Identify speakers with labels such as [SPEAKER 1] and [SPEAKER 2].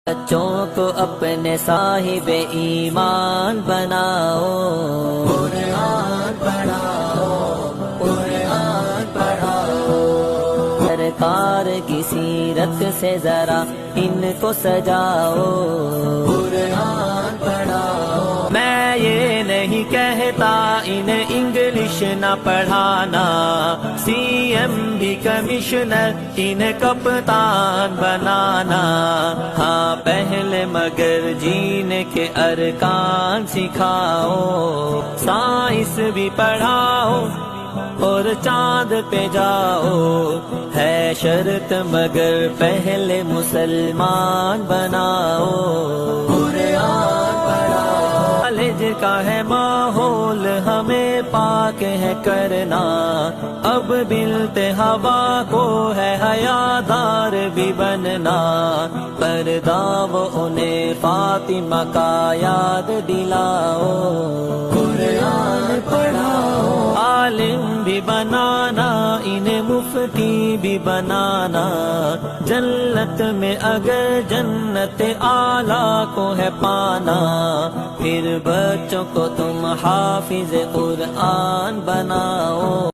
[SPEAKER 1] بچوں کو اپنے صاحب ایمان بناؤ، قرآن پڑھاؤ، قرآن پڑھاؤ، سرکار کی سیرت سے ذرا ان کو سجاؤ، قرآن پڑھاؤ۔ میں یہ نہیں کہتا انہیں انگلش نہ پڑھانا، سی ایم بھی کمشنر انہیں کپتان بنانا، ہاں پہلے مگر جینے کے ارکان سکھاؤ، سائنس بھی پڑھاؤ اور چاند پہ جاؤ، ہے شرط مگر پہلے مسلمان بناؤ، قرآن پڑھاؤ۔ کالج کا ہے ماحول ہمیں پاک ہے کرنا، اب بلت ہوا کو ہے حیادار بھی بننا، پردہ وہ انہیں فاطمہ کا یاد دلاؤ، قرآن پڑھاؤ۔ عالم بھی بنانا انہیں مفتی بھی بنانا، جنت میں اگر جنت اعلیٰ کو ہے پانا، پھر بچوں کو تم حافظ قرآن بناؤ۔